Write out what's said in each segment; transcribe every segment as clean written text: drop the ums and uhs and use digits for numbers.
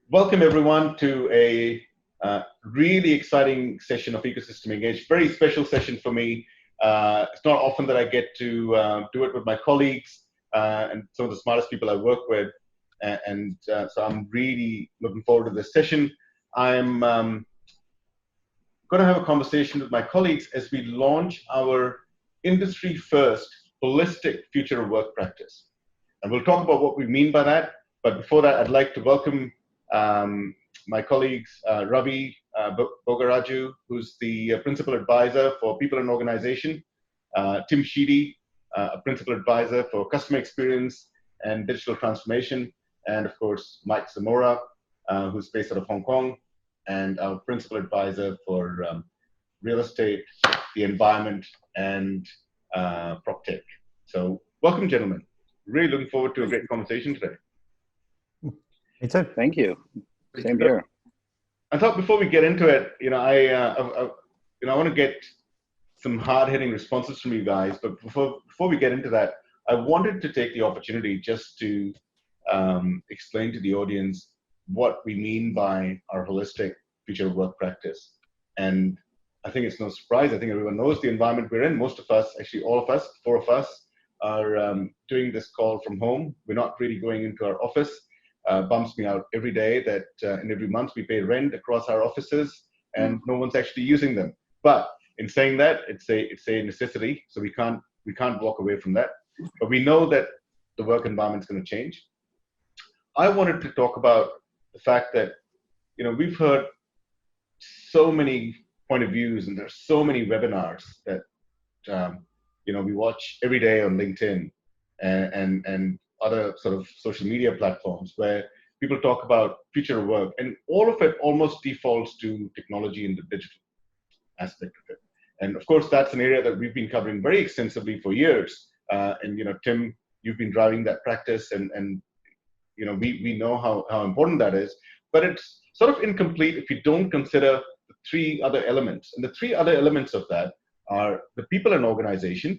Welcome everyone to a really exciting session of Ecosystem Engage. Very special session for me. It's not often that I get to do it with my colleagues and some of the smartest people I work with. So I'm really looking forward to this session. I'm going to have a conversation with my colleagues as we launch our industry first holistic future of work practice. And we'll talk about what we mean by that. But before that, I'd like to welcome my colleagues, Ravi Bhogaraju, who's the principal advisor for people and organization, Tim Sheedy, a principal advisor for customer experience and digital transformation, and of course, Mike Zamora, who's based out of Hong Kong, and our principal advisor for real estate, the environment, and PropTech. So welcome, gentlemen. Really looking forward to a great conversation today. Me too. Thank you. Same here. I thought before we get into it, I want to get some hard-hitting responses from you guys. But before we get into that, I wanted to take the opportunity just to explain to the audience what we mean by our holistic future of work practice. And I think it's no surprise. I think everyone knows the environment we're in. Most of us, actually all of us, four of us, are doing this call from home. We're not really going into our office. Bumps me out every day that in every month we pay rent across our offices and no one's actually using them. But in saying that, it's a necessity, so we can't walk away from that. But we know that the work environment is going to change. I wanted to talk about the fact that we've heard so many point of views and there's so many webinars that we watch every day on LinkedIn and other sort of social media platforms where people talk about future of work, and all of it almost defaults to technology and the digital aspect of it. And of course, that's an area that we've been covering very extensively for years. And Tim, you've been driving that practice, and we know how important that is. But it's sort of incomplete if you don't consider the three other elements. And the three other elements of that are the people and organization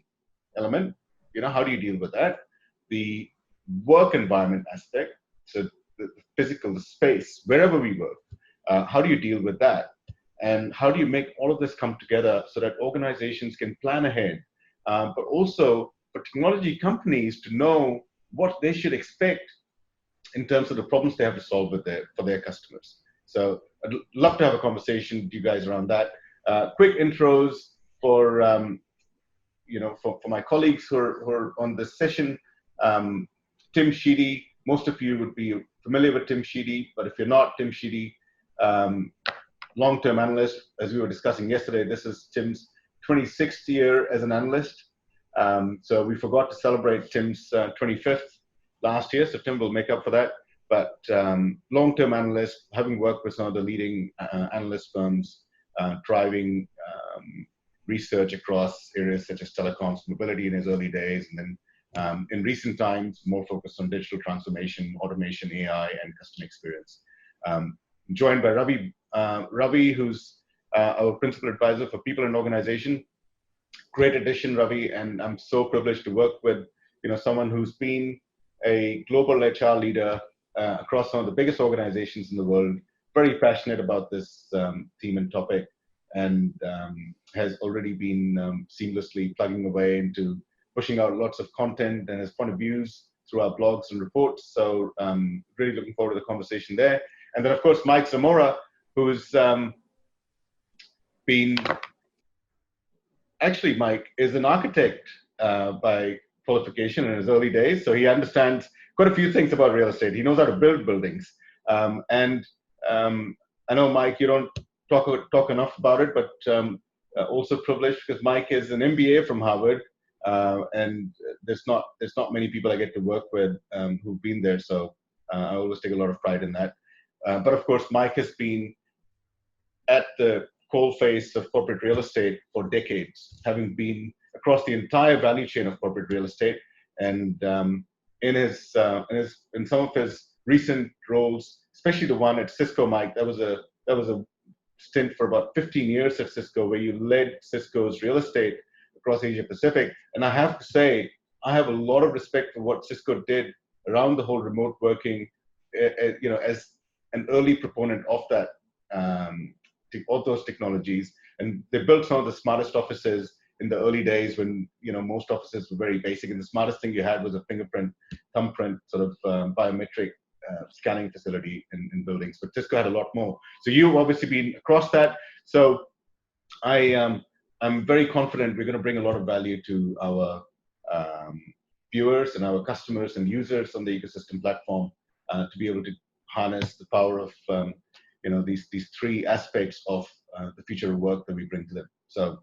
element. How do you deal with that? The work environment aspect, so the physical, the space, wherever we work, how do you deal with that? And how do you make all of this come together so that organizations can plan ahead, but also for technology companies to know what they should expect in terms of the problems they have to solve for their customers. So I'd love to have a conversation with you guys around that. Quick intros for my colleagues who are on this session. Tim Sheedy, most of you would be familiar with Tim Sheedy, but if you're not, Tim Sheedy, long-term analyst, as we were discussing yesterday, this is Tim's 26th year as an analyst. So we forgot to celebrate Tim's 25th last year, so Tim will make up for that. But long-term analyst, having worked with some of the leading analyst firms, driving research across areas such as telecoms, mobility in his early days, and then in recent times, more focused on digital transformation, automation, AI, and customer experience. Joined by Ravi, who's our principal advisor for people and organization. Great addition, Ravi, and I'm so privileged to work with someone who's been a global HR leader across some of the biggest organizations in the world. Very passionate about this theme and topic, and has already been seamlessly plugging away into pushing out lots of content and his point of views through our blogs and reports. So really looking forward to the conversation there. And then, of course, Mike Zamora, who's Mike is an architect by qualification in his early days. So he understands quite a few things about real estate. He knows how to build buildings. I know, Mike, you don't talk enough about it, but also privileged because Mike is an MBA from Harvard. And there's not many people I get to work with who've been there, so I always take a lot of pride in that. But of course, Mike has been at the coalface of corporate real estate for decades, having been across the entire value chain of corporate real estate. And in some of his recent roles, especially the one at Cisco, Mike, that was a stint for about 15 years at Cisco, where you led Cisco's real estate across Asia Pacific. And I have to say, I have a lot of respect for what Cisco did around the whole remote working, as an early proponent of that, of those technologies, and they built some of the smartest offices in the early days when most offices were very basic, and the smartest thing you had was a fingerprint, thumbprint sort of biometric scanning facility in buildings. But Cisco had a lot more. So you've obviously been across that. So I'm very confident we're going to bring a lot of value to our viewers and our customers and users on the Ecosystem platform to be able to harness the power of these three aspects of the future of work that we bring to them. So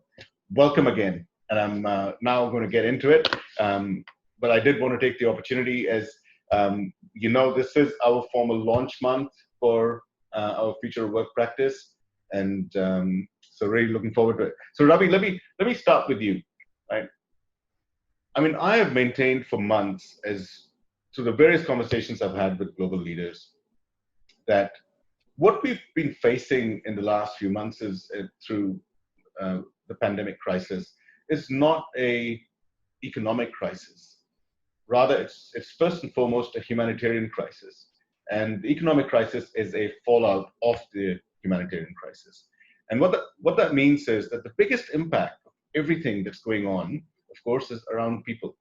welcome again, and I'm now going to get into it. But I did want to take the opportunity, as this is our formal launch month for our future of work practice, and so really looking forward to it. So Ravi, let me start with you, right? I mean, I have maintained for months, as through the various conversations I've had with global leaders, that what we've been facing in the last few months is through the pandemic crisis is not a economic crisis. Rather, it's first and foremost a humanitarian crisis. And the economic crisis is a fallout of the humanitarian crisis. And what that means is that the biggest impact of everything that's going on, of course, is around people.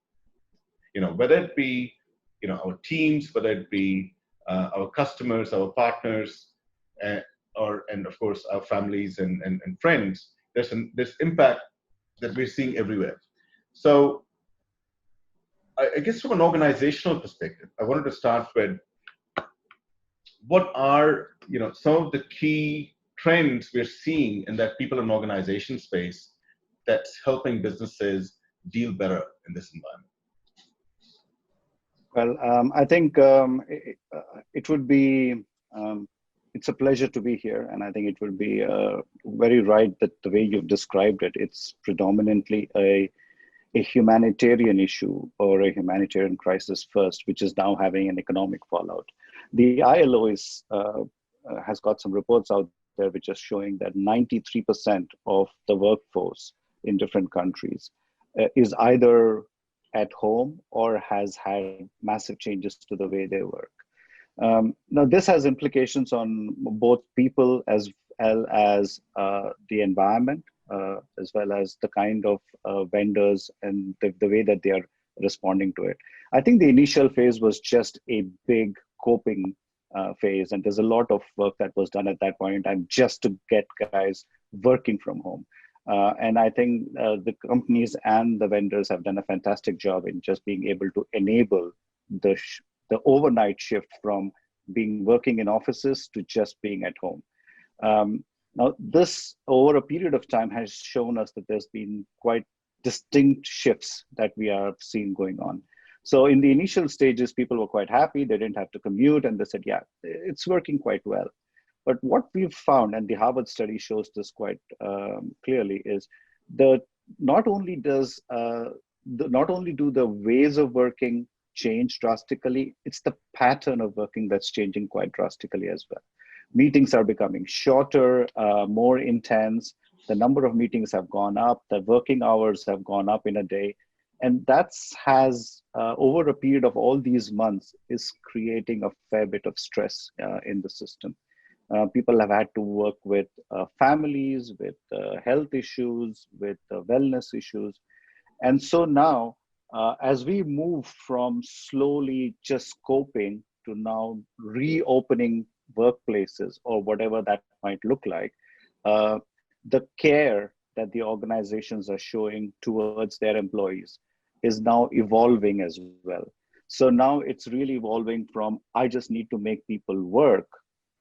Whether it be, our teams, whether it be our customers, our partners, and of course our families and friends. There's impact that we're seeing everywhere. So I guess from an organizational perspective, I wanted to start with what are some of the key trends we're seeing in that people and organization space that's helping businesses deal better in this environment. Well, I think it would be, it's a pleasure to be here. And I think it would be very right that the way you've described it, it's predominantly a humanitarian issue or a humanitarian crisis first, which is now having an economic fallout. The ILO has got some reports out there which are showing that 93% of the workforce in different countries is either at home or has had massive changes to the way they work. Now, this has implications on both people as well as the environment, as well as the kind of vendors and the way that they are responding to it. I think the initial phase was just a big coping phase, and there's a lot of work that was done at that point in time just to get guys working from home. And I think the companies and the vendors have done a fantastic job in just being able to enable the overnight shift from being working in offices to just being at home. Now, this over a period of time has shown us that there's been quite distinct shifts that we are seeing going on. So in the initial stages, people were quite happy. They didn't have to commute, and they said, yeah, it's working quite well. But what we've found, and the Harvard study shows this quite clearly, is that not only do the ways of working change drastically, it's the pattern of working that's changing quite drastically as well. Meetings are becoming shorter, more intense. The number of meetings have gone up. The working hours have gone up in a day. And that's over a period of all these months, is creating a fair bit of stress in the system. People have had to work with families, with health issues, with wellness issues. And so now, as we move from slowly just coping to now reopening workplaces or whatever that might look like, the care that the organizations are showing towards their employees is now evolving as well. So now it's really evolving from, I just need to make people work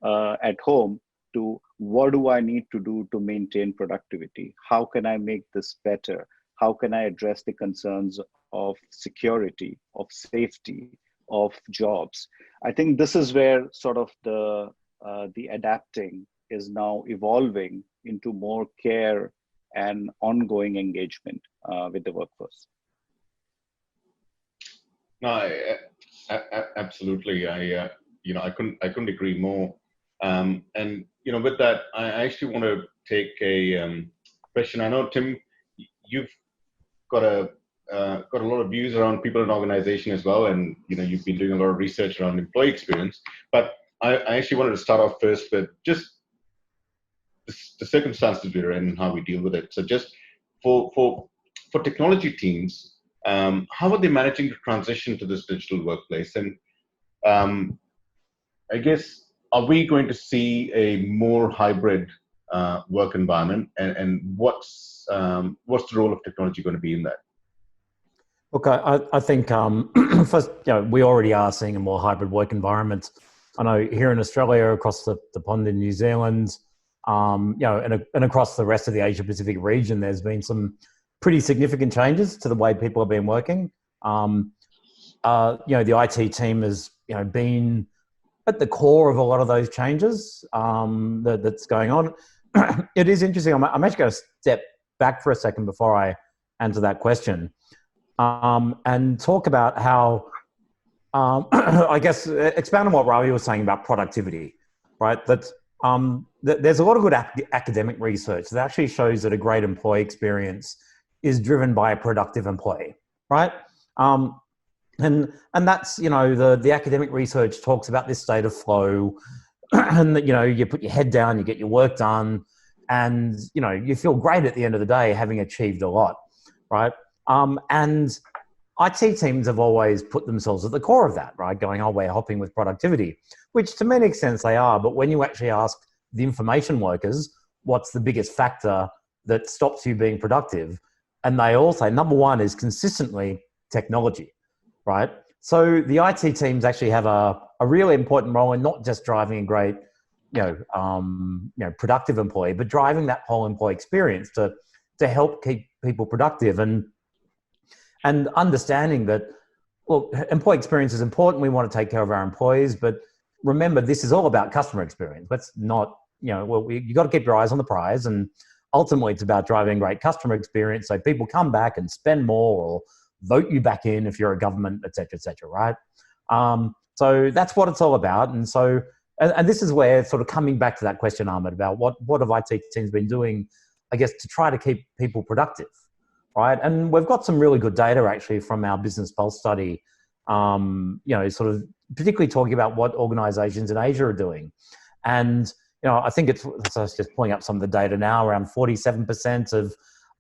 at home, to what do I need to do to maintain productivity? How can I make this better? How can I address the concerns of security, of safety, of jobs? I think this is where sort of the adapting is now evolving into more care and ongoing engagement with the workforce. No, absolutely. I couldn't agree more. And with that, I actually want to take a question. I know, Tim, you've got a lot of views around people and organization as well, and you've been doing a lot of research around employee experience. But I actually wanted to start off first with just the circumstances we're in and how we deal with it. So just for technology teams, how are they managing to transition to this digital workplace? And I guess, are we going to see a more hybrid work environment? And what's the role of technology going to be in that? Look, I think first, we already are seeing a more hybrid work environment. I know here in Australia, across the pond in New Zealand, and across the rest of the Asia Pacific region, there's been some pretty significant changes to the way people have been working. The IT team has been at the core of a lot of those changes that's going on. It is interesting. I'm actually going to step back for a second before I answer that question. And talk about how, I guess, expand on what Ravi was saying about productivity, right? That there's a lot of good academic research that actually shows that a great employee experience is driven by a productive employee, right? And that's, the academic research talks about this state of flow, and that, you put your head down, you get your work done, and, you feel great at the end of the day having achieved a lot, right? And IT teams have always put themselves at the core of that, right? Going, we're helping with productivity, which to many extents they are. But when you actually ask the information workers, what's the biggest factor that stops you being productive? And they all say, number one is consistently technology, right? So the IT teams actually have a really important role in not just driving a great, productive employee, but driving that whole employee experience to help keep people productive and understanding that, well, employee experience is important. We want to take care of our employees, but remember, this is all about customer experience. Let's not, you got to keep your eyes on the prize, and ultimately it's about driving great customer experience so people come back and spend more or vote you back in if you're a government, et cetera, right? So that's what it's all about. And so, and this is where sort of coming back to that question, Amit, about what have IT teams been doing, I guess, to try to keep people productive, right? And we've got some really good data actually from our Business Pulse study, sort of particularly talking about what organizations in Asia are doing. And, I think so I was just pulling up some of the data now, around 47%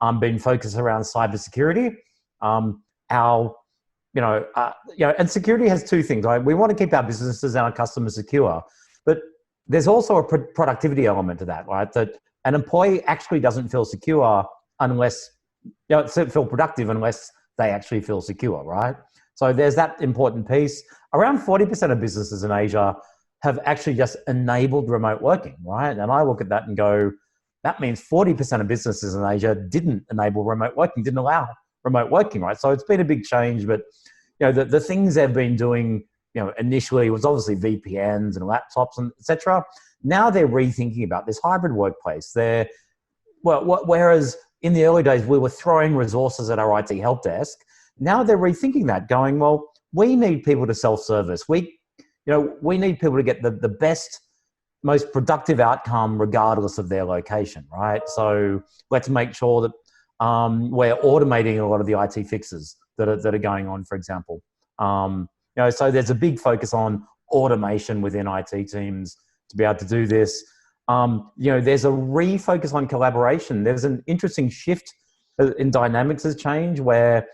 have been focused around cybersecurity. And security has two things, right? We want to keep our businesses and our customers secure, but there's also a productivity element to that, right? That an employee actually doesn't feel secure unless, feel productive unless they actually feel secure, right? So there's that important piece. Around 40% of businesses in Asia have actually just enabled remote working, right? And I look at that and go, that means 40% of businesses in Asia didn't enable remote working, didn't allow remote working, right? So it's been a big change, but the things they've been doing, initially was obviously VPNs and laptops and et cetera. Now they're rethinking about this hybrid workplace. Whereas in the early days, we were throwing resources at our IT help desk. Now they're rethinking that, going, well, we need people to self-service. We need people to get the best, most productive outcome regardless of their location, right? So let's make sure that we're automating a lot of the IT fixes that are going on, for example. So there's a big focus on automation within IT teams to be able to do this. There's a refocus on collaboration. There's an interesting shift in dynamics has changed where,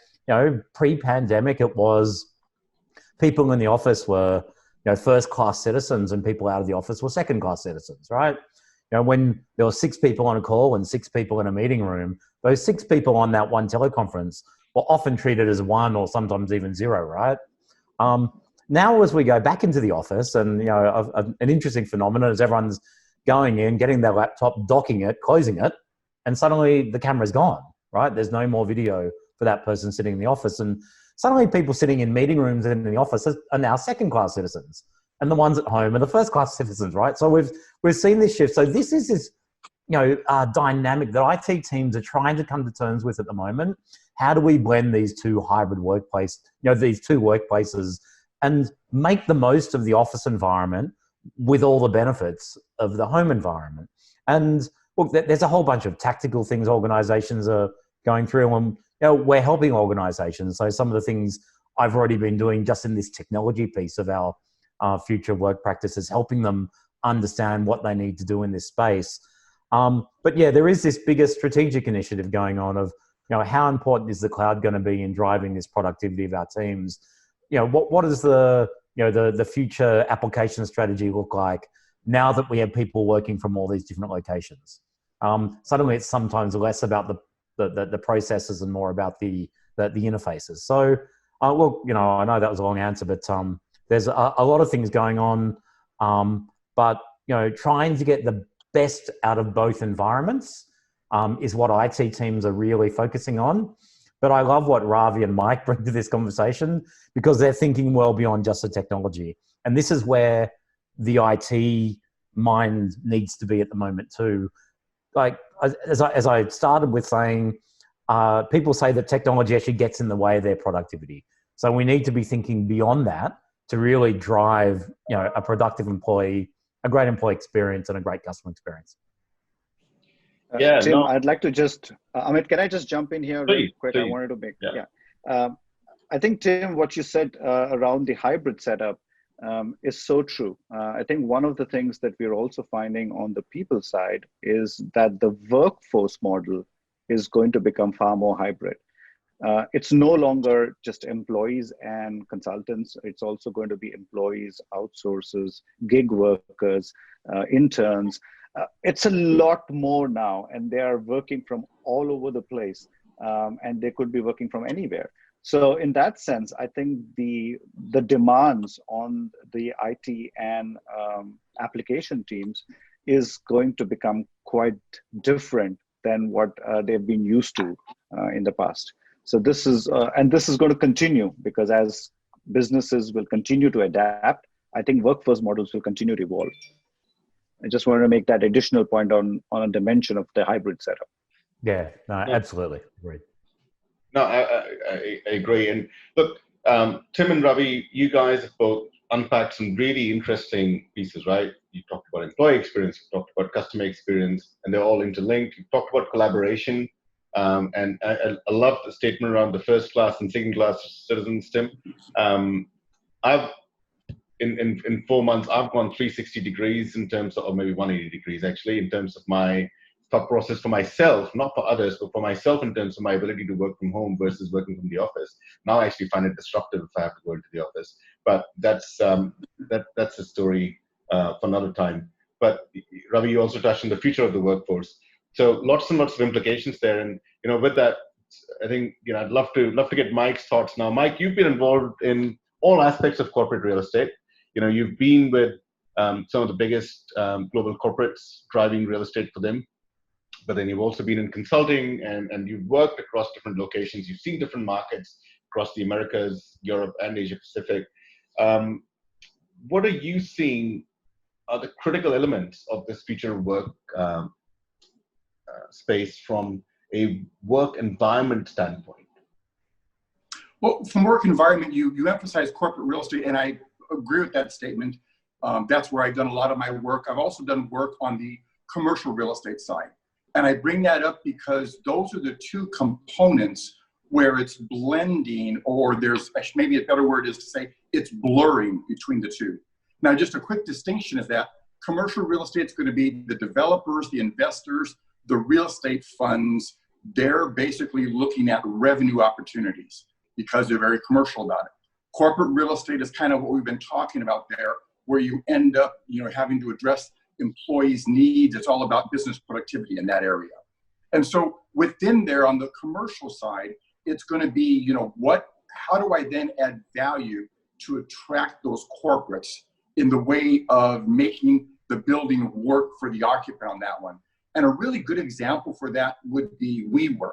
pre-pandemic it was people in the office were, first-class citizens and people out of the office were second-class citizens, right? When there were 6 people on a call and 6 people in a meeting room, those 6 people on that one teleconference were often treated as 1 or sometimes even 0, right? Now, as we go back into the office, and an interesting phenomenon is everyone's going in, getting their laptop, docking it, closing it, and suddenly the camera's gone, right? There's no more video for that person sitting in the office, and suddenly people sitting in meeting rooms and in the office are now second-class citizens, and the ones at home are the first-class citizens, right? So we've seen this shift. So this is this dynamic that IT teams are trying to come to terms with at the moment. How do we blend these two hybrid these two workplaces and make the most of the office environment with all the benefits of the home environment? And look, there's a whole bunch of tactical things organizations are going through, and we're helping organizations. So some of the things I've already been doing just in this technology piece of our future work practices, helping them understand what they need to do in this space. But yeah, there is this bigger strategic initiative going on of, how important is the cloud going to be in driving this productivity of our teams? What is the future application strategy look like now that we have people working from all these different locations? Suddenly it's sometimes less about the processes and more about the interfaces. So, look, I know that was a long answer, but there's a lot of things going on. But trying to get the best out of both environments is what IT teams are really focusing on. But I love what Ravi and Mike bring to this conversation, because they're thinking well beyond just the technology. And this is where the IT mind needs to be at the moment too. Like, as I started with saying, people say that technology actually gets in the way of their productivity. So we need to be thinking beyond that to really drive, a productive employee, a great employee experience, and a great customer experience. Tim, I'd like to just, Amit, can I just jump in here real quick? Please. I wanted to make, I think, Tim, what you said around the hybrid setup is so true. I think one of the things that we're also finding on the people side is that the workforce model is going to become far more hybrid. It's no longer just employees and consultants. It's also going to be employees, outsourcers, gig workers, interns. It's a lot more now, and they are working from all over the place, and they could be working from anywhere. So in that sense, I think the demands on the IT and application teams is going to become quite different than what they've been used to in the past. So this is going to continue, because as businesses will continue to adapt, I think workforce models will continue to evolve. I just wanted to make that additional point on a dimension of the hybrid setup. Yeah, no, absolutely. Agreed. No, I agree. And look, Tim and Ravi, you guys have both unpacked some really interesting pieces, right? You talked about employee experience, you talked about customer experience, and they're all interlinked. You talked about collaboration. And I love the statement around the first class and second class citizens, Tim. I've in 4 months, I've gone 360 degrees in terms of, or maybe 180 degrees actually, in terms of my thought process for myself, not for others, but for myself in terms of my ability to work from home versus working from the office. Now I actually find it disruptive if I have to go into the office. But that's a story for another time. But Ravi, you also touched on the future of the workforce. So lots and lots of implications there. And with that, I think I'd love to get Mike's thoughts now. Mike, you've been involved in all aspects of corporate real estate. You've been with some of the biggest global corporates driving real estate for them. But then you've also been in consulting, and you've worked across different locations. You've seen different markets across the Americas, Europe, and Asia Pacific. What are you seeing are the critical elements of this future work space from a work environment standpoint? Well, from work environment, you emphasize corporate real estate, and I agree with that statement. That's where I've done a lot of my work. I've also done work on the commercial real estate side. And I bring that up because those are the two components where it's blending, or there's maybe a better word is to say it's blurring between the two. Now, just a quick distinction is that commercial real estate is going to be the developers, the investors, the real estate funds. They're basically looking at revenue opportunities because they're very commercial about it. Corporate real estate is kind of what we've been talking about there, where you end up, having to address employees' needs. It's all about business productivity in that area. And so within there on the commercial side, it's going to be, how do I then add value to attract those corporates in the way of making the building work for the occupant on that one? And a really good example for that would be WeWork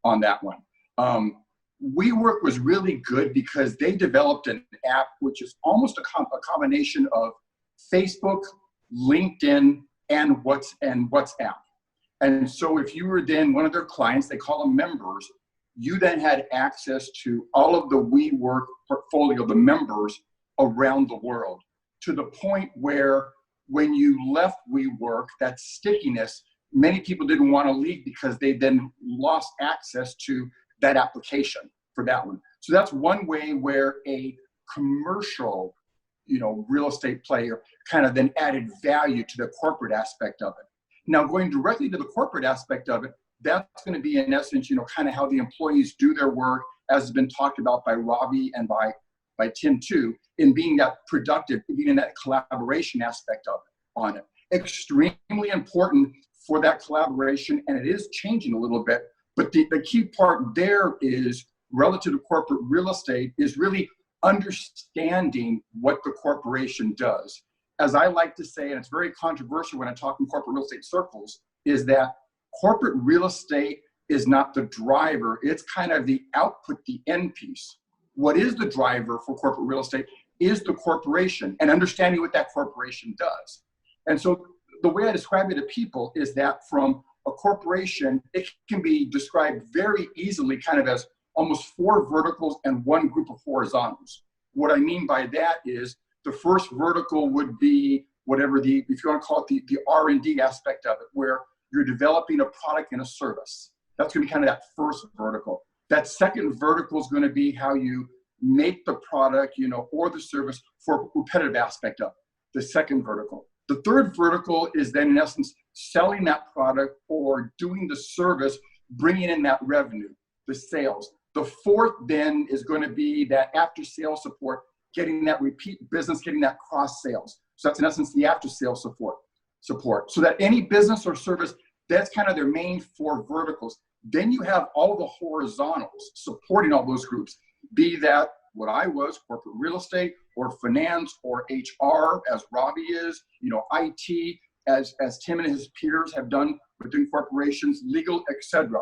on that one. WeWork was really good because they developed an app which is almost a combination of Facebook, LinkedIn, and WhatsApp. And so if you were then one of their clients, they call them members, you then had access to all of the WeWork portfolio, the members around the world, to the point where when you left WeWork, that stickiness, many people didn't want to leave because they then lost access to that application for that one. So that's one way where a commercial real estate player kind of then added value to the corporate aspect of it. Now, going directly to the corporate aspect of it, that's going to be in essence, kind of how the employees do their work, as has been talked about by Ravi and by Tim too, in being that productive, being in that collaboration aspect of it on it. Extremely important for that collaboration, and it is changing a little bit, but the key part there is relative to corporate real estate is really understanding what the corporation does. As I like to say, and it's very controversial when I talk in corporate real estate circles, is that corporate real estate is not the driver, it's kind of the output, the end piece. What is the driver for corporate real estate is the corporation and understanding what that corporation does. And so the way I describe it to people is that from a corporation, it can be described very easily kind of as almost 4 verticals and 1 group of horizontals. What I mean by that is the first vertical would be whatever if you want to call it the R&D aspect of it, where you're developing a product and a service. That's going to be kind of that first vertical. That second vertical is going to be how you make the product, or the service for a repetitive aspect of it, the second vertical. The third vertical is then in essence selling that product or doing the service, bringing in that revenue, the sales. The fourth then is going to be that after sales support, getting that repeat business, getting that cross sales. So that's in essence the after sales support. So that any business or service, that's kind of their main 4 verticals. Then you have all the horizontals supporting all those groups, be that what I was, corporate real estate or finance or HR, as Ravi is, IT, as Tim and his peers have done within corporations, legal, etc.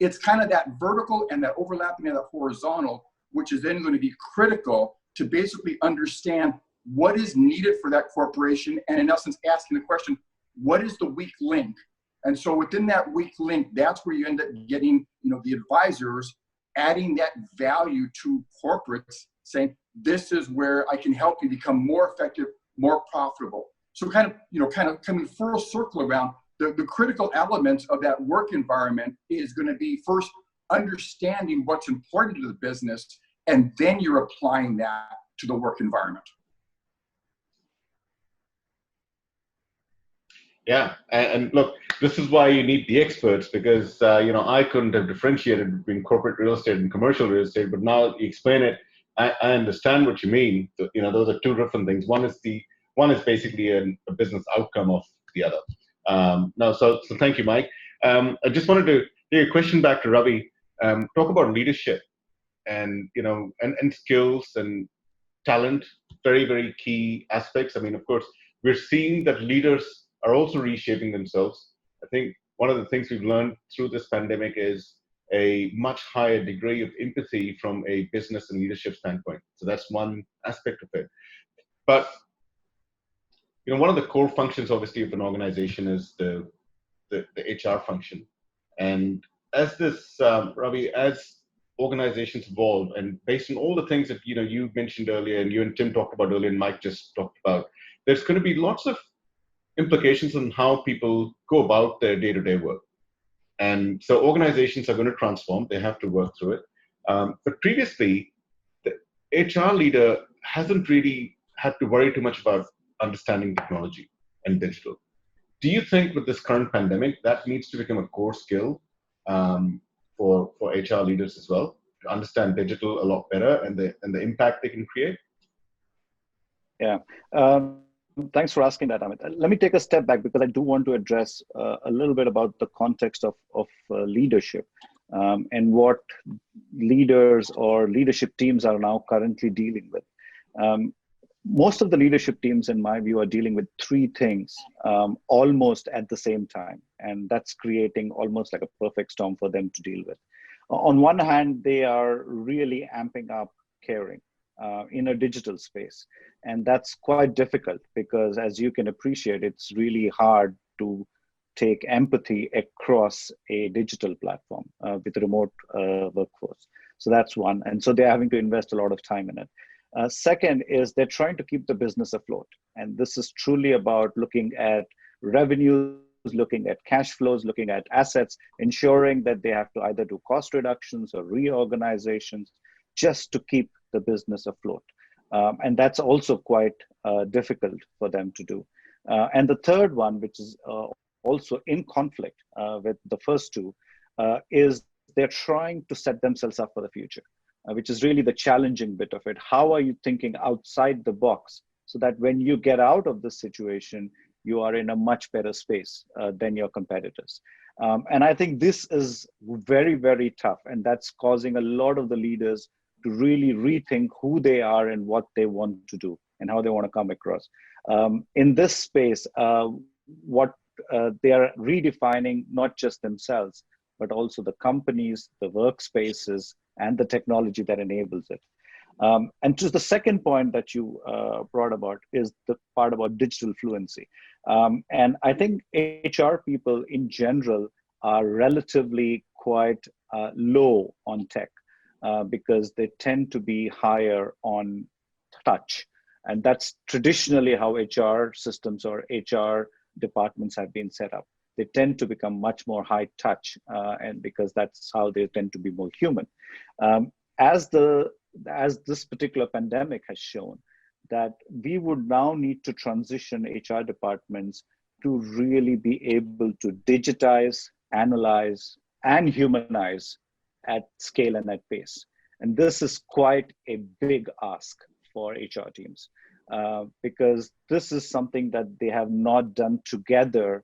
It's kind of that vertical and that overlapping of that horizontal, which is then going to be critical to basically understand what is needed for that corporation, and in essence asking the question, what is the weak link? And so within that weak link, that's where you end up getting, the advisors adding that value to corporates, saying, this is where I can help you become more effective, more profitable. So kind of coming full circle around the critical elements of that work environment is going to be first understanding what's important to the business, and then you're applying that to the work environment. Yeah, and look, this is why you need the experts, because I couldn't have differentiated between corporate real estate and commercial real estate, but now you explain it, I understand what you mean. Those are 2 different things. One is basically a business outcome of the other. So thank you, Mike. I just wanted to take a question back to Ravi. Talk about leadership and and skills and talent, very, very key aspects. I mean, of course, we're seeing that leaders are also reshaping themselves. I think one of the things we've learned through this pandemic is a much higher degree of empathy from a business and leadership standpoint. So that's one aspect of it. But one of the core functions, obviously, of an organization is the HR function. And as this, Ravi, as organizations evolve, and based on all the things that you mentioned earlier, and you and Tim talked about earlier, and Mike just talked about, there's going to be lots of implications on how people go about their day-to-day work. And so organizations are going to transform. They have to work through it. But previously, the HR leader hasn't really had to worry too much about understanding technology and digital. Do you think with this current pandemic, that needs to become a core skill for HR leaders as well, to understand digital a lot better and the impact they can create? Yeah. Thanks for asking that, Amit. Let me take a step back, because I do want to address a little bit about the context of leadership and what leaders or leadership teams are now currently dealing with. Most of the leadership teams, in my view, are dealing with 3 things almost at the same time. And that's creating almost like a perfect storm for them to deal with. On one hand, they are really amping up caring in a digital space. And that's quite difficult because, as you can appreciate, it's really hard to take empathy across a digital platform with a remote workforce. So that's one. And so they're having to invest a lot of time in it. Second is they're trying to keep the business afloat. And this is truly about looking at revenues, looking at cash flows, looking at assets, ensuring that they have to either do cost reductions or reorganizations just to keep the business afloat. And that's also quite difficult for them to do. And the third one, which is also in conflict with the first two, is they're trying to set themselves up for the future, which is really the challenging bit of it. How are you thinking outside the box so that when you get out of this situation, you are in a much better space than your competitors? And I think this is very, very tough. And that's causing a lot of the leaders to really rethink who they are and what they want to do and how they want to come across. In this space, what they are redefining not just themselves, but also the companies, the workspaces, and the technology that enables it. And just the second point that you brought about is the part about digital fluency. And I think HR people in general are relatively quite low on tech because they tend to be higher on touch. And that's traditionally how HR systems or HR departments have been set up. They tend to become much more high touch, and because that's how they tend to be more human. As this particular pandemic has shown, that we would now need to transition HR departments to really be able to digitize, analyze, and humanize at scale and at pace. And this is quite a big ask for HR teams because this is something that they have not done together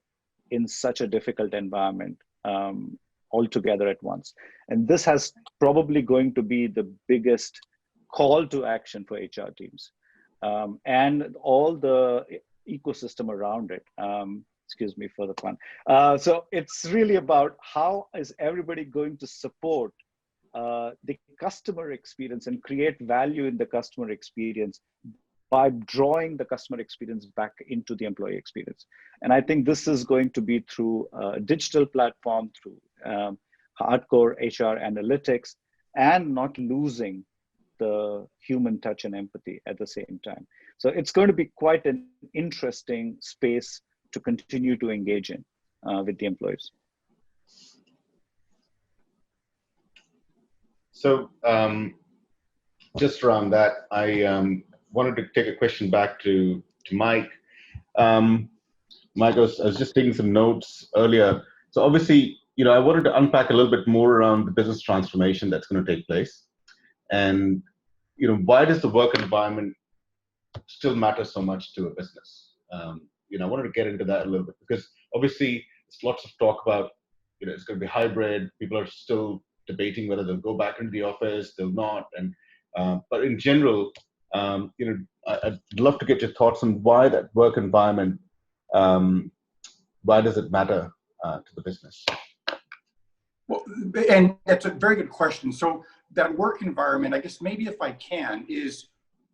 in such a difficult environment all together at once. And this has probably going to be the biggest call to action for HR teams and all the ecosystem around it. Excuse me for the pun. So it's really about how is everybody going to support the customer experience and create value in the customer experience by drawing the customer experience back into the employee experience. And I think this is going to be through a digital platform, through hardcore HR analytics, and not losing the human touch and empathy at the same time. So it's going to be quite an interesting space to continue to engage in with the employees. So just around that, I wanted to take a question back to Mike. Mike, I was just taking some notes earlier. So obviously, I wanted to unpack a little bit more around the business transformation that's going to take place. And, why does the work environment still matter so much to a business? I wanted to get into that a little bit because obviously there's lots of talk about, it's going to be hybrid. People are still debating whether they'll go back into the office, they'll not. And but in general, I'd love to get your thoughts on why that work environment, why does it matter to the business? Well, and that's a very good question. So that work environment, I guess maybe if I can, is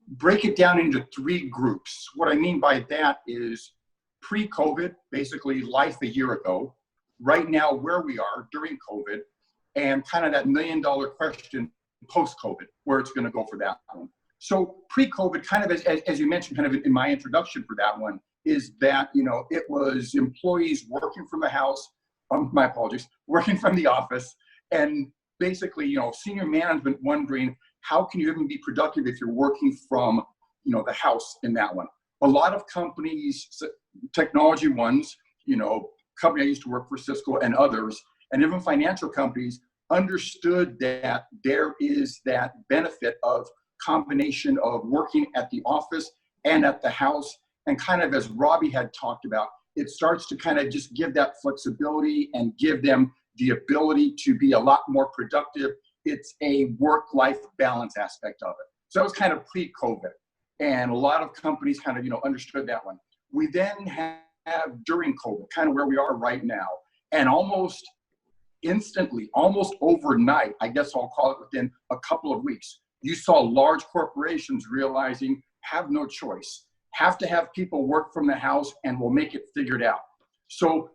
break it down into three groups. What I mean by that is pre-COVID, basically life a year ago, right now where we are during COVID, and kind of that $1 million question post-COVID, where it's going to go for that one. So pre-COVID, kind of as you mentioned, kind of in my introduction for that one, is that, it was employees working from the house, my apologies, working from the office, and basically, senior management wondering, how can you even be productive if you're working from, the house in that one? A lot of companies, technology ones, company I used to work for, Cisco and others, and even financial companies understood that there is that benefit of combination of working at the office and at the house. And kind of as Ravi had talked about, it starts to kind of just give that flexibility and give them the ability to be a lot more productive. It's a work-life balance aspect of it. So it was kind of pre-COVID. And a lot of companies kind of, understood that one. We then have during COVID, kind of where we are right now, and almost instantly, almost overnight, I guess I'll call it within a couple of weeks, you saw large corporations realizing have no choice, have to have people work from the house and we'll make it figured out. So,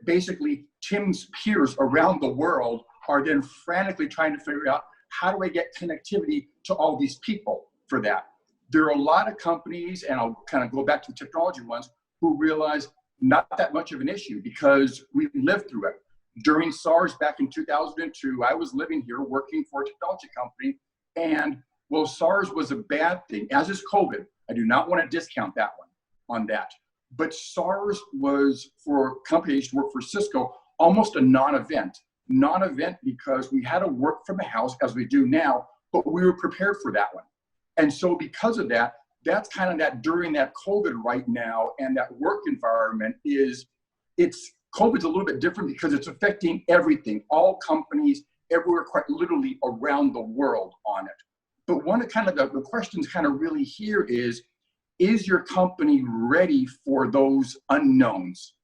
basically Tim's peers around the world are then frantically trying to figure out, how do I get connectivity to all these people for that? There are a lot of companies, and I'll kind of go back to the technology ones, who realize not that much of an issue because we lived through it. During SARS back in 2002, I was living here working for a technology company, and Well, SARS was a bad thing, as is COVID. I do not want to discount that one on that. But SARS was, for companies to work for Cisco, almost a non-event. Non-event because we had to work from the house as we do now, but we were prepared for that one. And so because of that, that's kind of that during that COVID right now, and that work environment COVID's a little bit different because it's affecting everything, all companies, everywhere, quite literally around the world on it. But one of kind of the questions kind of really here is your company ready for those unknowns?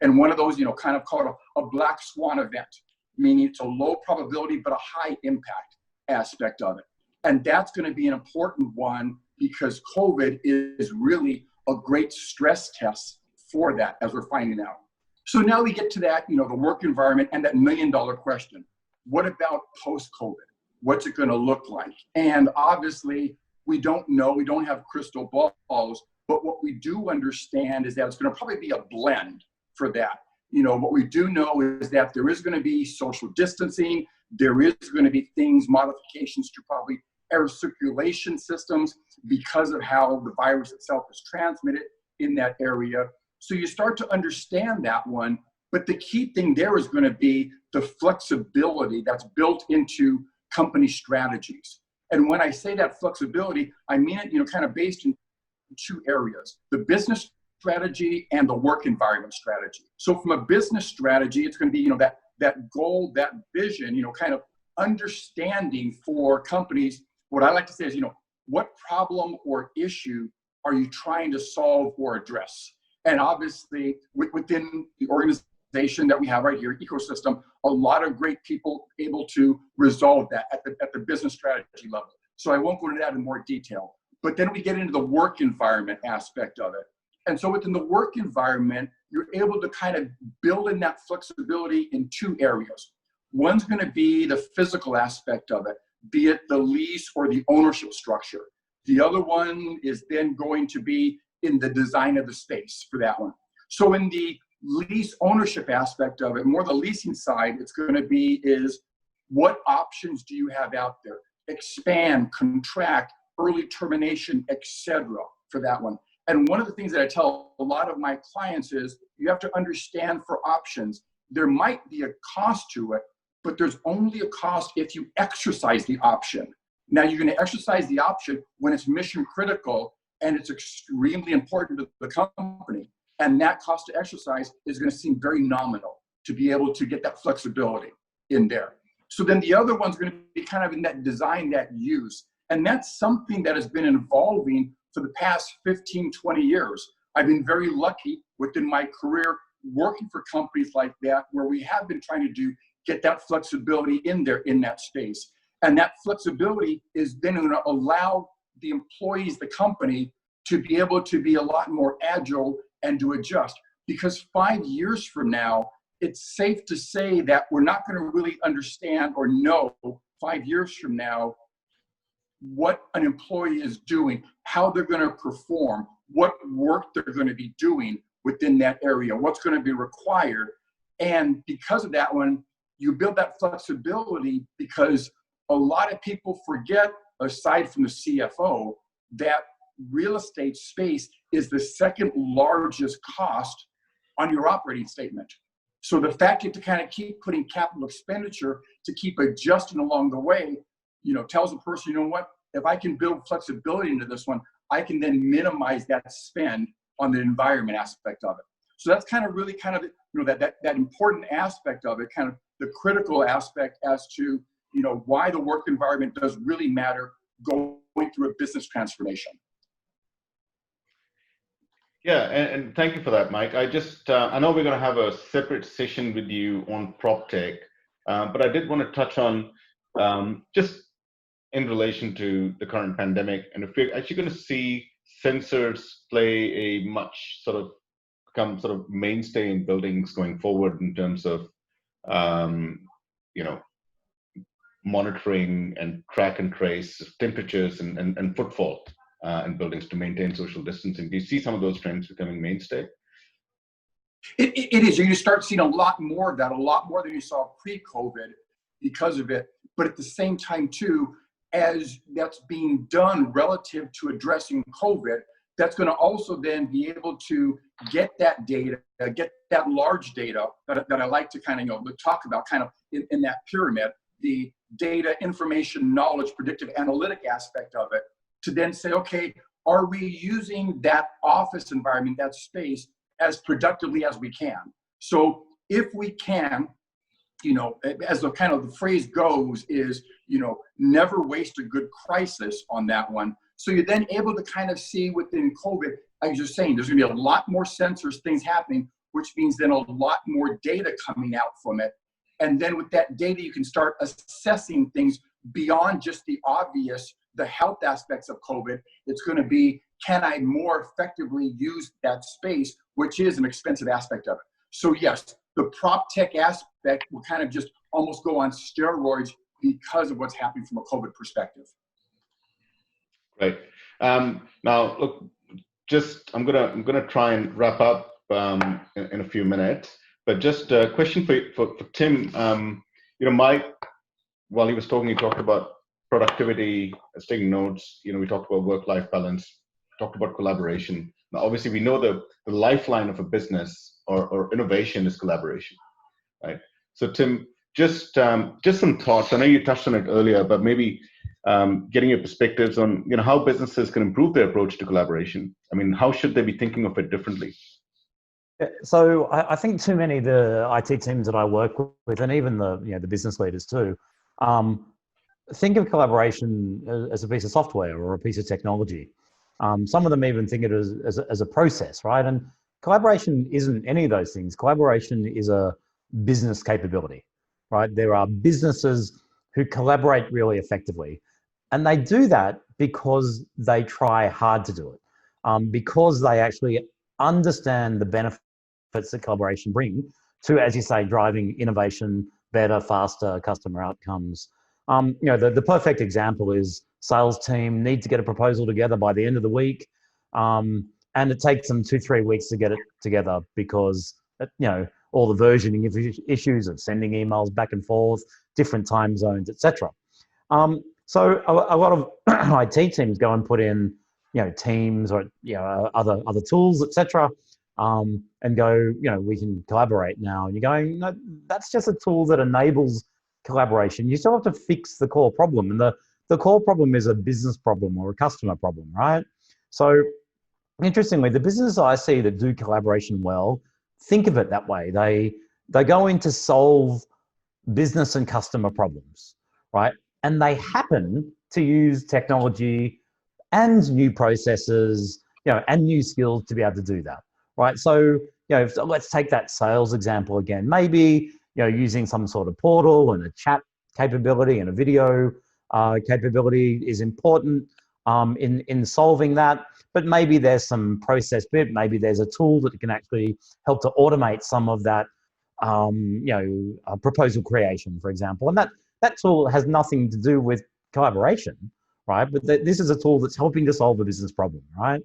And one of those, kind of called a black swan event, meaning it's a low probability but a high impact aspect of it. And that's going to be an important one because COVID is really a great stress test for that, as we're finding out. So now we get to that, the work environment and that $1 million question. What about post-COVID? What's it going to look like? And obviously, we don't know. We don't have crystal balls. But what we do understand is that it's going to probably be a blend for that. What we do know is that there is going to be social distancing. There is going to be modifications to probably air circulation systems because of how the virus itself is transmitted in that area. So you start to understand that one, but the key thing there is going to be the flexibility that's built into company strategies. And when I say that flexibility, I mean it, kind of based in two areas, the business strategy and the work environment strategy. So from a business strategy, it's going to be, that goal, that vision, kind of understanding for companies. What I like to say is, what problem or issue are you trying to solve or address? And obviously, within the organization that we have right here, Ecosystem, a lot of great people able to resolve that at the business strategy level. So I won't go into that in more detail. But then we get into the work environment aspect of it. And so within the work environment, you're able to kind of build in that flexibility in two areas. One's going to be the physical aspect of it, be it the lease or the ownership structure. The other one is then going to be in the design of the space for that one. So in the lease ownership aspect of it, more the leasing side, it's going to be is what options do you have out there? Expand, contract, early termination, etc. for that one. And one of the things that I tell a lot of my clients is you have to understand for options, there might be a cost to it, but there's only a cost if you exercise the option. Now you're going to exercise the option when it's mission critical and it's extremely important to the company. And that cost to exercise is going to seem very nominal to be able to get that flexibility in there. So then the other one's going to be kind of in that design, that use. And that's something that has been evolving for the past 15, 20 years. I've been very lucky within my career working for companies like that, where we have been trying to get that flexibility in there in that space. And that flexibility is then going to allow the employees, the company, to be able to be a lot more agile and to adjust. Because 5 years from now, it's safe to say that we're not going to really understand or know 5 years from now what an employee is doing, how they're going to perform, what work they're going to be doing within that area, what's going to be required. And because of that one, you build that flexibility because a lot of people forget, aside from the CFO, that real estate space is the second largest cost on your operating statement. So the fact you have to kind of keep putting capital expenditure to keep adjusting along the way, tells a person, what, if I can build flexibility into this one, I can then minimize that spend on the environment aspect of it. So that's kind of really kind of, that important aspect of it, kind of the critical aspect as to, why the work environment does really matter going through a business transformation. Yeah, and thank you for that, Mike. I know we're going to have a separate session with you on prop tech, but I did want to touch on just in relation to the current pandemic, and if we're actually going to see sensors play a much become mainstay in buildings going forward in terms of monitoring and track and trace temperatures and footfall in buildings to maintain social distancing. Do you see some of those trends becoming mainstay? It is. You start seeing a lot more of that, a lot more than you saw pre-COVID because of it. But at the same time, too, as that's being done relative to addressing COVID, that's going to also then be able to get that data, get that large data that I like to kind of, talk about kind of in that pyramid, the data, information, knowledge, predictive analytic aspect of it, to then say, okay, are we using that office environment, that space, as productively as we can? So if we can, as the kind of the phrase goes is, never waste a good crisis on that one. So you're then able to kind of see within COVID, as you're saying, there's going to be a lot more sensors, things happening, which means then a lot more data coming out from it. And then with that data, you can start assessing things beyond just the obvious, the health aspects of COVID. It's going to be, can I more effectively use that space, which is an expensive aspect of it. So yes, the prop tech aspect will kind of just almost go on steroids because of what's happening from a COVID perspective. Right. Now, look, I'm gonna try and wrap up in a few minutes. But just a question for Tim. While he was talking, he talked about productivity, taking notes. We talked about work-life balance, talked about collaboration. Now, obviously, we know the lifeline of a business or innovation is collaboration, right? So, Tim, just some thoughts. I know you touched on it earlier, but maybe getting your perspectives on how businesses can improve their approach to collaboration. I mean, how should they be thinking of it differently? So I think too many of the IT teams that I work with, and even the the business leaders too, think of collaboration as a piece of software or a piece of technology. Some of them even think it as a process, right? And collaboration isn't any of those things. Collaboration is a business capability, right? There are businesses who collaborate really effectively, and they do that because they try hard to do it, because they actually understand the benefits that collaboration bring to, as you say, driving innovation, better, faster customer outcomes. The perfect example is sales team need to get a proposal together by the end of the week, and it takes them 2-3 weeks to get it together because all the versioning issues of sending emails back and forth, different time zones, etc. So a lot of IT teams go and put in Teams or other tools, etc. And go, we can collaborate now. And you're going, no, that's just a tool that enables collaboration. You still have to fix the core problem. And the core problem is a business problem or a customer problem, right? So interestingly, the businesses I see that do collaboration well, think of it that way. They go in to solve business and customer problems, right? And they happen to use technology and new processes, and new skills to be able to do that. Right, so let's take that sales example again. Maybe using some sort of portal and a chat capability and a video capability is important in solving that. But maybe there's some process bit. Maybe there's a tool that can actually help to automate some of that, proposal creation, for example. And that tool has nothing to do with collaboration, right? But this is a tool that's helping to solve a business problem, right?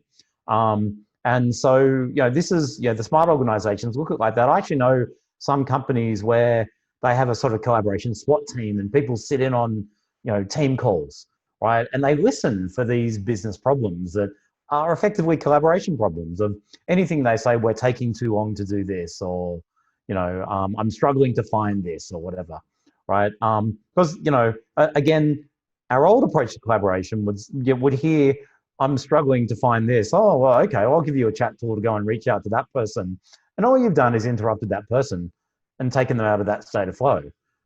And so, this is, the smart organizations look at like that. I actually know some companies where they have a sort of collaboration SWAT team and people sit in on, team calls, right? And they listen for these business problems that are effectively collaboration problems of anything they say, we're taking too long to do this, or, I'm struggling to find this or whatever, right? Because, again, our old approach to collaboration would hear, I'm struggling to find this. Oh, well, okay, I'll give you a chat tool to go and reach out to that person. And all you've done is interrupted that person and taken them out of that state of flow,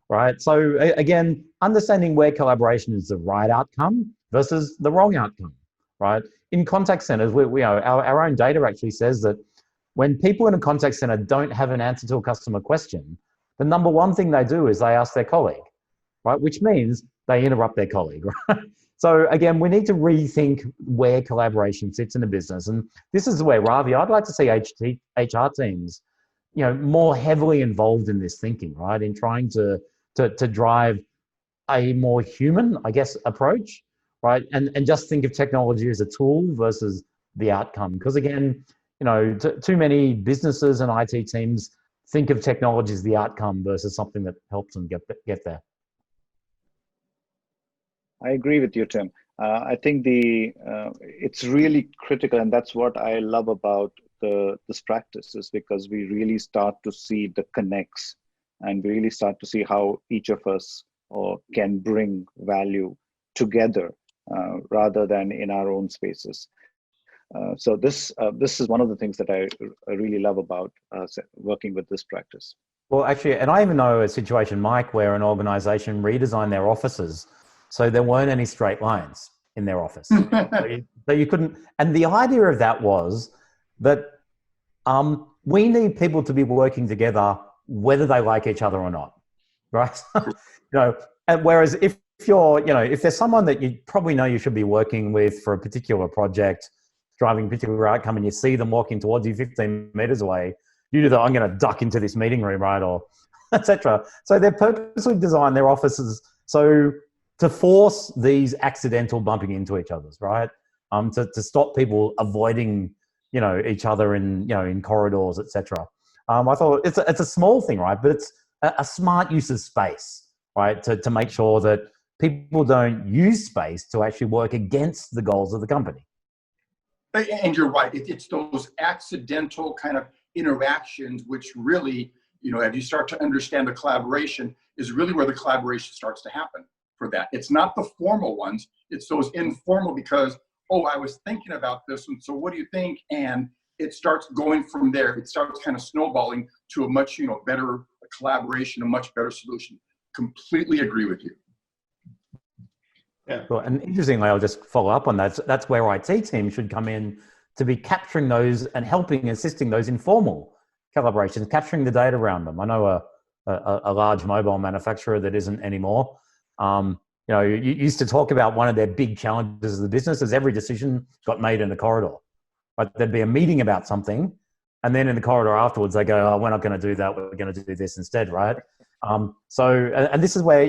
right? So again, understanding where collaboration is the right outcome versus the wrong outcome, right? In contact centers, our own data actually says that when people in a contact center don't have an answer to a customer question, the number one thing they do is they ask their colleague, right? Which means they interrupt their colleague, right? So again, we need to rethink where collaboration sits in a business. And this is where, Ravi, I'd like to see HR teams, more heavily involved in this thinking, right? In trying to drive a more human, I guess, approach, right? And just think of technology as a tool versus the outcome. Because again, too many businesses and IT teams think of technology as the outcome versus something that helps them get there. I agree with you, Tim. I think it's really critical, and that's what I love about this practice, is because we really start to see the connects, and we really start to see how each of us can bring value together rather than in our own spaces. So this is one of the things that I really love about working with this practice. Well, actually, and I even know a situation, Mike, where an organization redesigned their offices so there weren't any straight lines in their office. So you couldn't, and the idea of that was that we need people to be working together whether they like each other or not, right? And whereas if you're, if there's someone that you probably know you should be working with for a particular project, driving a particular outcome, and you see them walking towards you 15 meters away, you do that, I'm going to duck into this meeting room, right? Or etc. So they've purposely designed their offices so to force these accidental bumping into each other's, right? To stop people avoiding, each other in corridors, etc. I thought it's a small thing, right? But it's a smart use of space, right? To make sure that people don't use space to actually work against the goals of the company. And you're right. It's those accidental kind of interactions, which really, as you start to understand the collaboration, is really where the collaboration starts to happen for that. It's not the formal ones. It's those informal because, I was thinking about this. And so what do you think? And it starts going from there. It starts kind of snowballing to a much, better collaboration, a much better solution. Completely agree with you. Yeah. Well, and interestingly, I'll just follow up on that. That's where IT team should come in to be capturing those and assisting those informal collaborations, capturing the data around them. I know a large mobile manufacturer that isn't anymore. You used to talk about one of their big challenges of the business is every decision got made in the corridor. Right? There'd be a meeting about something, and then in the corridor afterwards, they go, "Oh, we're not going to do that. We're going to do this instead." Right? And this is where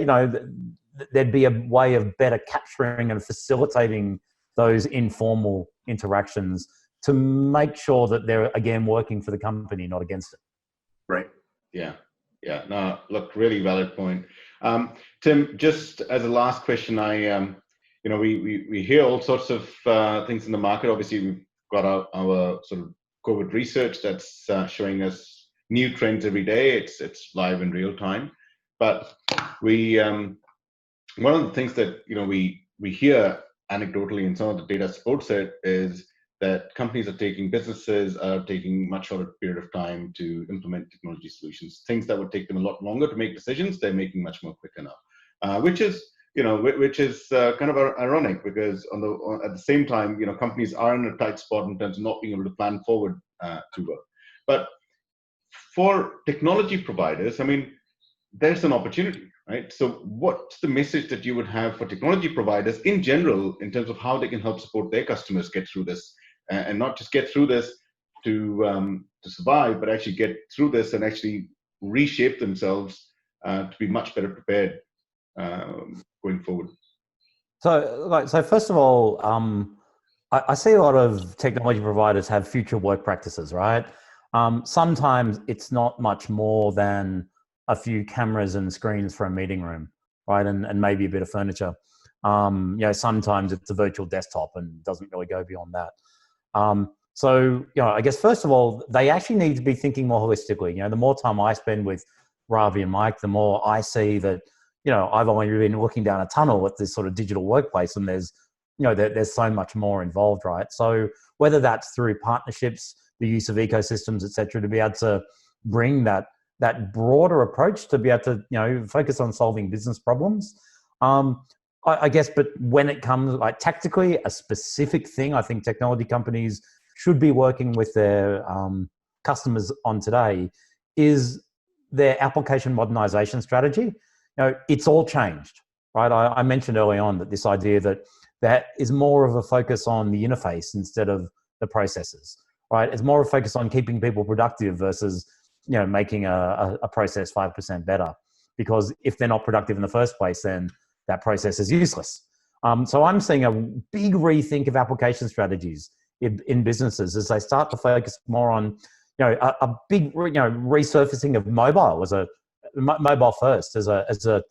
there'd be a way of better capturing and facilitating those informal interactions to make sure that they're, again, working for the company, not against it. Right. Yeah. No, look, really valid point. Tim, just as a last question, we hear all sorts of things in the market. Obviously, we've got our sort of COVID research that's showing us new trends every day. It's live in real time. But one of the things that we hear anecdotally, and some of the data supports it, is that businesses are taking much shorter period of time to implement technology solutions. Things that would take them a lot longer to make decisions, they're making much more quicker now, which is kind of ironic because at the same time, companies are in a tight spot in terms of not being able to plan forward too well. But for technology providers, there's an opportunity, right? So what's the message that you would have for technology providers in general in terms of how they can help support their customers get through this, and not just get through this to survive, but actually get through this and actually reshape themselves to be much better prepared going forward? So first of all, I see a lot of technology providers have future work practices, right? Sometimes it's not much more than a few cameras and screens for a meeting room, right? And maybe a bit of furniture. Sometimes it's a virtual desktop and doesn't really go beyond that. I guess first of all, they actually need to be thinking more holistically. The more time I spend with Ravi and Mike, the more I see that, I've only been looking down a tunnel at this sort of digital workplace, and there's so much more involved, right? So whether that's through partnerships, the use of ecosystems, et cetera, to be able to bring that broader approach to be able to, focus on solving business problems. I guess, but when it comes like tactically, a specific thing I think technology companies should be working with their customers on today is their application modernization strategy. It's all changed, right? I mentioned early on that this idea that is more of a focus on the interface instead of the processes, right? It's more of a focus on keeping people productive versus, making a process 5% better. Because if they're not productive in the first place, then that process is useless. So I'm seeing a big rethink of application strategies in businesses as they start to focus more on, a big, resurfacing of mobile as a mobile first as a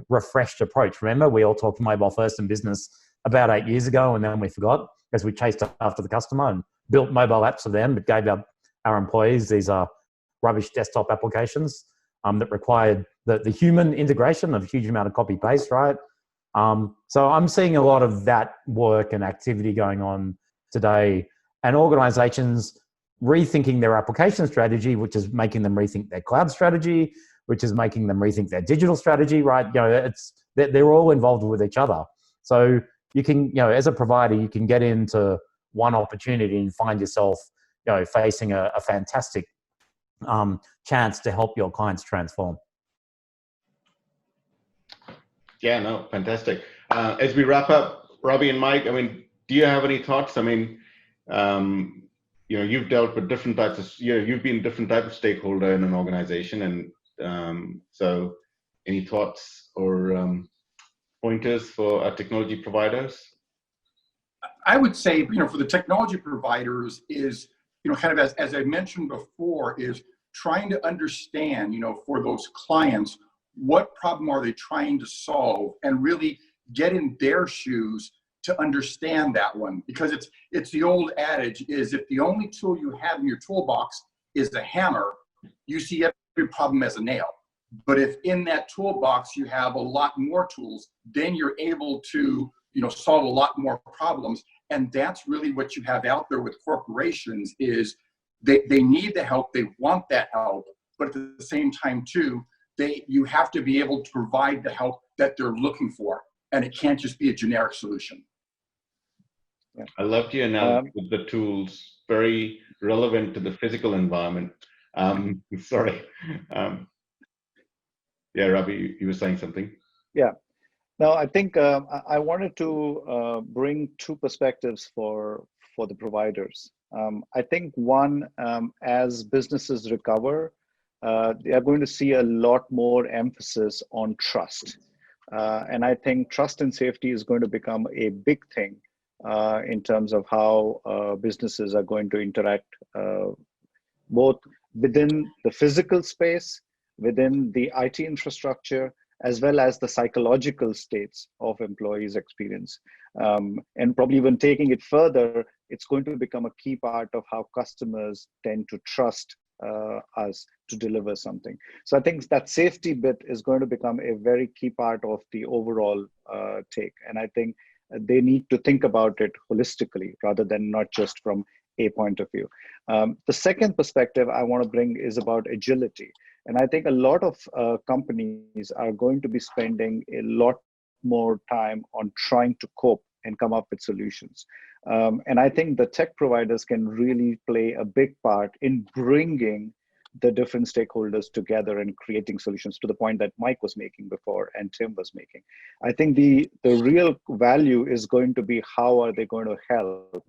refreshed approach. Remember, we all talked mobile first in business about 8 years ago, and then we forgot as we chased after the customer and built mobile apps for them, but gave our employees these rubbish desktop applications that required the human integration of a huge amount of copy paste, right? So I'm seeing a lot of that work and activity going on today, and organizations rethinking their application strategy, which is making them rethink their cloud strategy, which is making them rethink their digital strategy, right? They're all involved with each other. So you can, as a provider, you can get into one opportunity and find yourself, facing a fantastic chance to help your clients transform. Yeah, no, fantastic. As we wrap up, Ravi and Mike, I mean, do you have any thoughts? I mean, you've dealt with different types of, you've been different type of stakeholder in an organization, and so any thoughts or pointers for our technology providers? I would say, for the technology providers is, kind of as I mentioned before, is trying to understand, for those clients, what problem are they trying to solve, and really get in their shoes to understand that one. Because it's the old adage is, if the only tool you have in your toolbox is a hammer, you see every problem as a nail. But if in that toolbox you have a lot more tools, then you're able to, solve a lot more problems. And that's really what you have out there with corporations is they need the help, they want that help, but at the same time too, you have to be able to provide the help that they're looking for. And it can't just be a generic solution. Yeah. I loved your analogy with the tools, very relevant to the physical environment. Sorry. Yeah, Ravi, you were saying something. Yeah. No, I think I wanted to bring two perspectives for the providers. I think one, as businesses recover, they are going to see a lot more emphasis on trust. And I think trust and safety is going to become a big thing in terms of how businesses are going to interact both within the physical space, within the IT infrastructure, as well as the psychological states of employees' experience. And probably even taking it further, it's going to become a key part of how customers tend to trust us to deliver something. So I think that safety bit is going to become a very key part of the overall take. And I think they need to think about it holistically rather than not just from a point of view. The second perspective I want to bring is about agility. And I think a lot of companies are going to be spending a lot more time on trying to cope and come up with solutions. And I think the tech providers can really play a big part in bringing the different stakeholders together and creating solutions, to the point that Mike was making before and Tim was making. I think the real value is going to be how are they going to help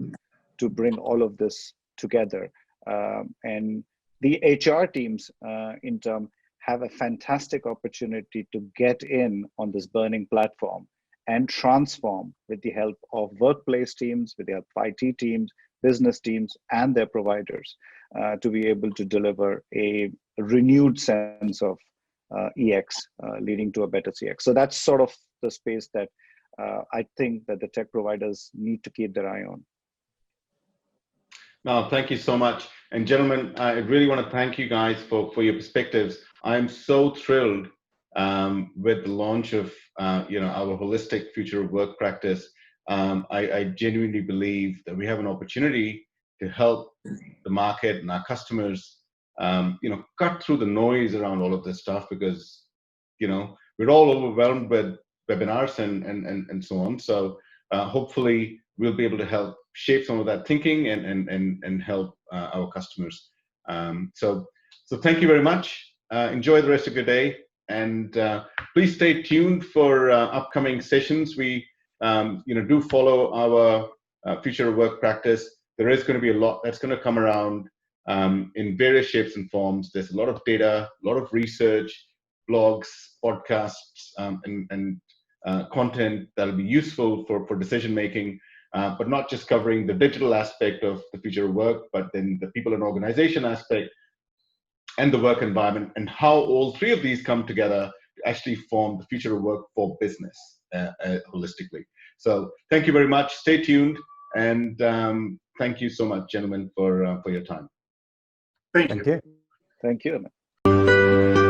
to bring all of this together. And the HR teams in turn have a fantastic opportunity to get in on this burning platform and transform with the help of workplace teams, with the help of IT teams, business teams, and their providers to be able to deliver a renewed sense of EX leading to a better CX. So that's sort of the space that I think that the tech providers need to keep their eye on. No, thank you so much. And gentlemen, I really want to thank you guys for your perspectives. I'm so thrilled with the launch of our holistic future of work practice. I genuinely believe that we have an opportunity to help the market and our customers, cut through the noise around all of this stuff, because, we're all overwhelmed with webinars and so on. So hopefully we'll be able to help shape some of that thinking and help our customers. So thank you very much. Enjoy the rest of your day, and please stay tuned for upcoming sessions. We do follow our future of work practice. There is going to be a lot that's going to come around in various shapes and forms. There's a lot of data, a lot of research, blogs, podcasts, and content that'll be useful for decision making. But not just covering the digital aspect of the future of work, but then the people and organization aspect and the work environment, and how all three of these come together to actually form the future of work for business holistically. So thank you very much. Stay tuned, and thank you so much, gentlemen, for your time. Thank Thank you. you. Thank you.